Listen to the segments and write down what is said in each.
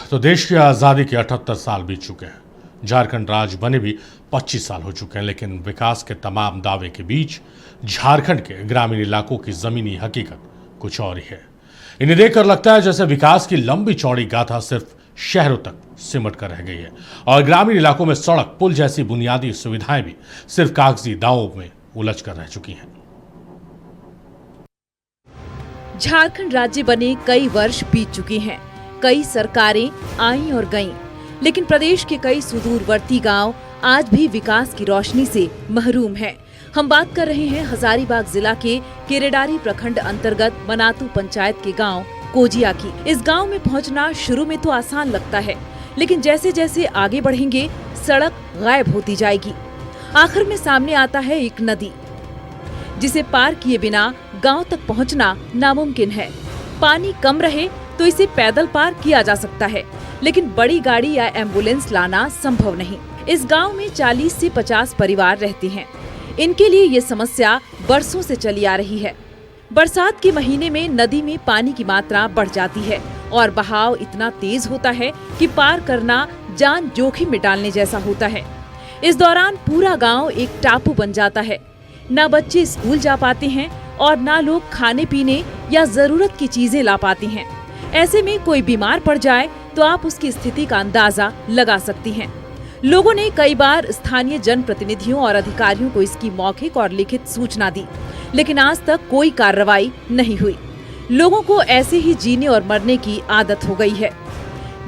तो देश की आज़ादी के 78 साल बीत चुके हैं। झारखंड राज्य बने भी 25 साल हो चुके हैं, लेकिन विकास के तमाम दावे के बीच झारखंड के ग्रामीण इलाकों की जमीनी हकीकत कुछ और ही है। इन्हें देखकर लगता है जैसे विकास की लंबी चौड़ी गाथा सिर्फ शहरों तक सिमट कर रह गई है और ग्रामीण इलाकों में सड़क, पुल जैसी बुनियादी सुविधाएं भी सिर्फ कागजी दावों में उलझ कर रह चुकी हैं। झारखंड राज्य बने कई वर्ष बीत चुके हैं, कई सरकारें आईं और गईं, लेकिन प्रदेश के कई सुदूरवर्ती गांव आज भी विकास की रोशनी से महरूम हैं। हम बात कर रहे हैं हजारीबाग जिला के केरेडारी प्रखंड अंतर्गत मनातू पंचायत के गांव कोजिया की। इस गांव में पहुंचना शुरू में तो आसान लगता है, लेकिन जैसे जैसे आगे बढ़ेंगे सड़क गायब होती जाएगी। आखिर में सामने आता है एक नदी, जिसे पार किए बिना गांव तक पहुंचना नामुमकिन है। पानी कम रहे तो इसे पैदल पार किया जा सकता है, लेकिन बड़ी गाड़ी या एम्बुलेंस लाना संभव नहीं। इस गांव में 40 से 50 परिवार रहते हैं। इनके लिए ये समस्या बरसों से चली आ रही है। बरसात के महीने में नदी में पानी की मात्रा बढ़ जाती है और बहाव इतना तेज होता है कि पार करना जान जोखिम में डालने जैसा होता है। इस दौरान पूरा गांव एक टापू बन जाता है। ना बच्चे स्कूल जा पाते हैं और ना लोग खाने पीने या जरूरत की चीजें ला पाते हैं। ऐसे में कोई बीमार पड़ जाए तो आप उसकी स्थिति का अंदाजा लगा सकती हैं। लोगों ने कई बार स्थानीय जनप्रतिनिधियों और अधिकारियों को इसकी मौखिक और लिखित सूचना दी, लेकिन आज तक कोई कार्रवाई नहीं हुई। लोगों को ऐसे ही जीने और मरने की आदत हो गई है।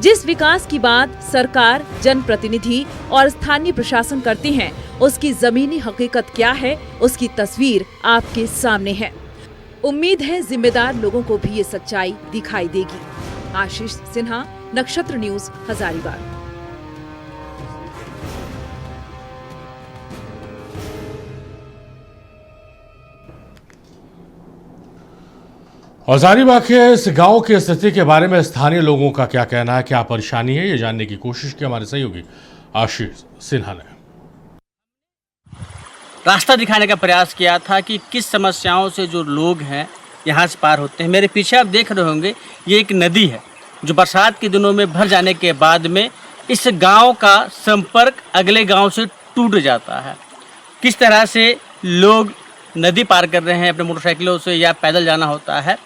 जिस विकास की बात सरकार, जनप्रतिनिधि और स्थानीय प्रशासन करते हैं, उसकी जमीनी हकीकत क्या है, उसकी तस्वीर आपके सामने है। उम्मीद है जिम्मेदार लोगों को भी ये सच्चाई दिखाई देगी। आशीष सिन्हा, नक्षत्र न्यूज, हजारीबाग। हजारीबाग के इस गांव की स्थिति के बारे में स्थानीय लोगों का क्या कहना है, क्या परेशानी है, ये जानने की कोशिश की हमारे सहयोगी आशीष सिन्हा ने। रास्ता दिखाने का प्रयास किया था कि किस समस्याओं से जो लोग हैं यहाँ से पार होते हैं। मेरे पीछे आप देख रहे होंगे, ये एक नदी है जो बरसात के दिनों में भर जाने के बाद में इस गांव का संपर्क अगले गांव से टूट जाता है। किस तरह से लोग नदी पार कर रहे हैं अपने मोटरसाइकिलों से या पैदल जाना होता है।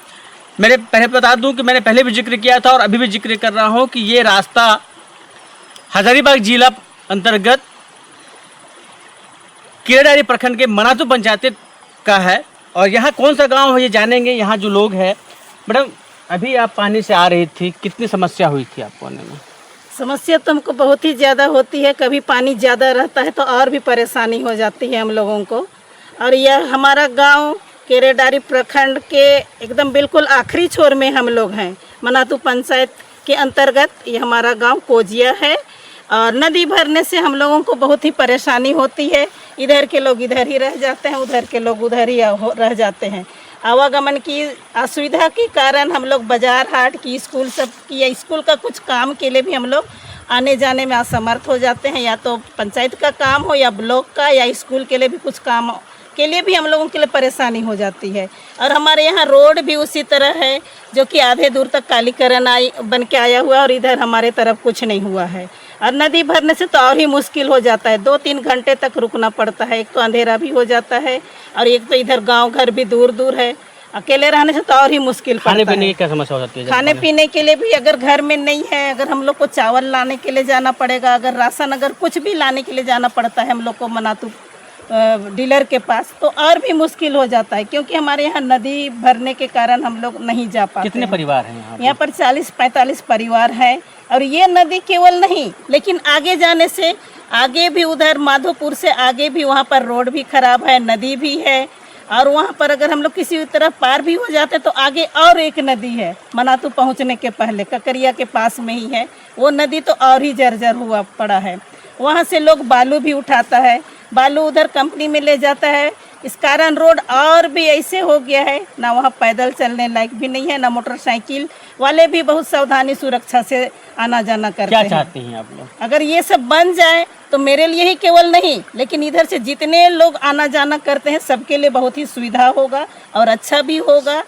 मैंने पहले बता दूं कि मैंने पहले भी जिक्र किया था और अभी भी जिक्र कर रहा हूं कि ये रास्ता हजारीबाग जिला अंतर्गत केरेडारी प्रखंड के मनातू पंचायत का है। और यहाँ कौन सा गांव है ये जानेंगे यहाँ जो लोग हैं। मैडम, अभी आप पानी से आ रही थी, कितनी समस्या हुई थी आपको आने में? समस्या तो हमको बहुत ही ज़्यादा होती है। कभी पानी ज़्यादा रहता है तो और भी परेशानी हो जाती है हम लोगों को। और यह हमारा गांव केरेडारी प्रखंड के एकदम बिल्कुल आखिरी छोर में हम लोग हैं। मनातू पंचायत के अंतर्गत ये हमारा गांव कोजिया है। और नदी भरने से हम लोगों को बहुत ही परेशानी होती है। इधर के लोग इधर ही रह जाते हैं, उधर के लोग उधर ही रह जाते हैं। आवागमन की असुविधा के कारण हम लोग बाजार हाट की, स्कूल सब की या स्कूल का कुछ काम के लिए भी हम लोग आने जाने में असमर्थ हो जाते हैं। या तो पंचायत का काम हो या ब्लॉक का या स्कूल के लिए भी कुछ काम के लिए भी हम लोगों के लिए परेशानी हो जाती है। और हमारे यहाँ रोड भी उसी तरह है जो कि आधे दूर तक कालीकरण बन के आया हुआ है और इधर हमारे तरफ कुछ नहीं हुआ है। और नदी भरने से तो और ही मुश्किल हो जाता है। 2-3 घंटे तक रुकना पड़ता है। एक तो अंधेरा भी हो जाता है और एक तो इधर गांव घर भी दूर दूर है। अकेले रहने से तो और ही मुश्किल पड़ता है। खाने पीने की क्या समस्या हो जाती है? खाने पीने के लिए भी अगर घर में नहीं है, अगर हम लोग को चावल लाने के लिए जाना पड़ेगा, अगर राशन अगर कुछ भी लाने के लिए जाना पड़ता है हम लोग को मनातू डीलर के पास, तो और भी मुश्किल हो जाता है। क्योंकि हमारे यहाँ नदी भरने के कारण हम लोग नहीं जा पाते। कितने परिवार हैं यहाँ पर? 40-45 परिवार हैं। और ये नदी केवल नहीं, लेकिन आगे जाने से आगे भी उधर माधोपुर से आगे भी वहाँ पर रोड भी खराब है, नदी भी है। और वहाँ पर अगर हम लोग किसी तरफ पार भी हो जाते तो आगे और एक नदी है मनातू पहुँचने के पहले, ककरिया के पास में ही है। वो नदी तो और ही जर्जर हुआ पड़ा है। वहाँ से लोग बालू भी उठाता है, बालू उधर कंपनी में ले जाता है। इस कारण रोड और भी ऐसे हो गया है, ना वहाँ पैदल चलने लायक भी नहीं है, ना मोटरसाइकिल वाले भी बहुत सावधानी सुरक्षा से आना जाना करते हैं। क्या चाहते हैं आप लोग? अगर ये सब बन जाए तो मेरे लिए ही केवल नहीं, लेकिन इधर से जितने लोग आना जाना करते हैं सबके लिए बहुत ही सुविधा होगा और अच्छा भी होगा।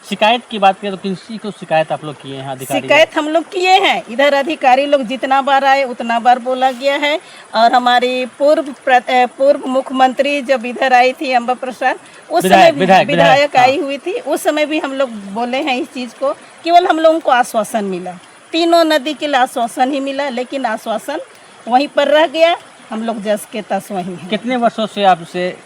शिकायत की बात करें तो किसी को शिकायत आप लोग किए हैं अधिकारी? शिकायत हम लोग किए हैं, इधर अधिकारी लोग जितना बार आए उतना बार बोला गया है। और हमारी पूर्व मुख्यमंत्री जब इधर आई थी अम्बा प्रसाद, उस समय विधायक आई हुई थी, उस समय भी हम लोग बोले हैं इस चीज़ को। केवल हम लोगों को आश्वासन मिला, तीनों नदी के लिए आश्वासन ही मिला, लेकिन आश्वासन वहीं पर रह गया। हम लोग जस के तस वहीं हैं। कितने वर्षों से आपसे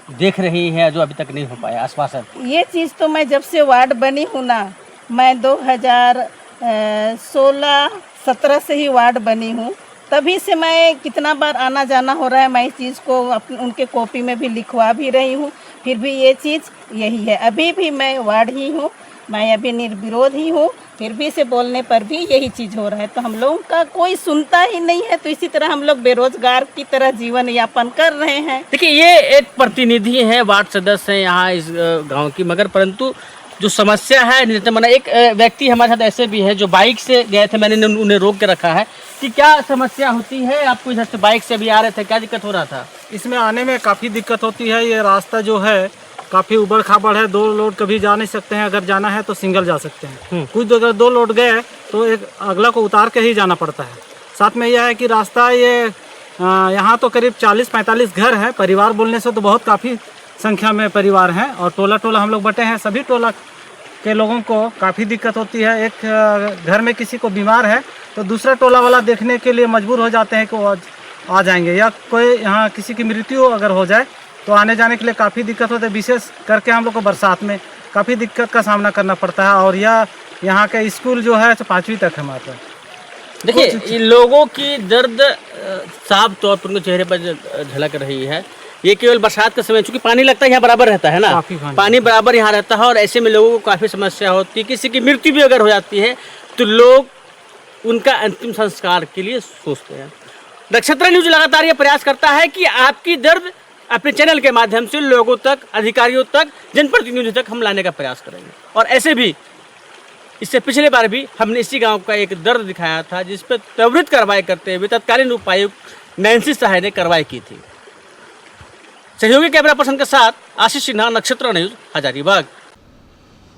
देख रही हैं जो अभी तक नहीं हो पाया आश्वासन? ये चीज़ तो मैं जब से वार्ड बनी हूँ ना, मैं 2016-17 से ही वार्ड बनी हूँ, तभी से मैं कितना बार आना जाना हो रहा है। मैं इस चीज़ को उनके कॉपी में भी लिखवा भी रही हूँ, फिर भी ये चीज़ यही है। अभी भी मैं वार्ड ही हूँ, मैं अभी निर्विरोध ही हूँ, फिर भी से बोलने पर भी यही चीज़ हो रहा है। तो हम लोगों का कोई सुनता ही नहीं है, तो इसी तरह हम लोग बेरोजगार की तरह जीवन यापन कर रहे हैं। देखिए, ये एक प्रतिनिधि है, वार्ड सदस्य हैं यहाँ इस गांव की, मगर परंतु जो समस्या है निरंतर एक व्यक्ति हमारे साथ ऐसे भी है जो बाइक से गए थे, मैंने उन्हें रोक के रखा है कि क्या समस्या होती है आपको? इधर से बाइक से भी आ रहे थे, क्या दिक्कत हो रहा था? इसमें आने में काफ़ी दिक्कत होती है। ये रास्ता जो है काफ़ी उबड़ खाबड़ है, 2 लोड कभी जा नहीं सकते हैं, अगर जाना है तो सिंगल जा सकते हैं। कुछ अगर 2 लोड गए तो एक अगला को उतार के ही जाना पड़ता है। साथ में यह है कि रास्ता ये यहाँ तो करीब 40-45 घर है, परिवार बोलने से तो बहुत काफ़ी संख्या में परिवार हैं, और टोला टोला हम लोग बटे हैं। सभी टोला के लोगों को काफ़ी दिक्कत होती है। एक घर में किसी को बीमार है तो दूसरा टोला वाला देखने के लिए मजबूर हो जाते हैं कि वो आ जाएंगे, या कोई यहाँ किसी की मृत्यु अगर हो जाए तो आने जाने के लिए काफ़ी दिक्कत होती है। विशेष करके हम लोग को बरसात में काफ़ी दिक्कत का सामना करना पड़ता है। और यह यहाँ का स्कूल जो है 5वीं तक है मात्र। देखिए, इन लोगों की दर्द साफ तौर पर उनके चेहरे पर झलक रही है। ये केवल बरसात का समय, चूंकि पानी लगता है यहाँ बराबर रहता है ना, पानी बराबर यहाँ रहता है, और ऐसे में लोगों को काफ़ी समस्या होती है। किसी की मृत्यु भी अगर हो जाती है तो लोग उनका अंतिम संस्कार के लिए सोचते हैं। नक्षत्र न्यूज लगातार ये प्रयास करता है कि आपकी दर्द अपने चैनल के माध्यम से लोगों तक, अधिकारियों तक, जनप्रतिनिधियों तक हम लाने का प्रयास करेंगे। और ऐसे भी इससे पिछले बार भी हमने इसी गांव का एक दर्द दिखाया था, जिस पर त्वरित कार्रवाई करते हुए तत्कालीन उपायुक्त नैन्सी सहाय ने कार्रवाई की थी। सहयोगी कैमरा पर्सन के साथ आशीष सिन्हा, नक्षत्र न्यूज, हजारीबाग।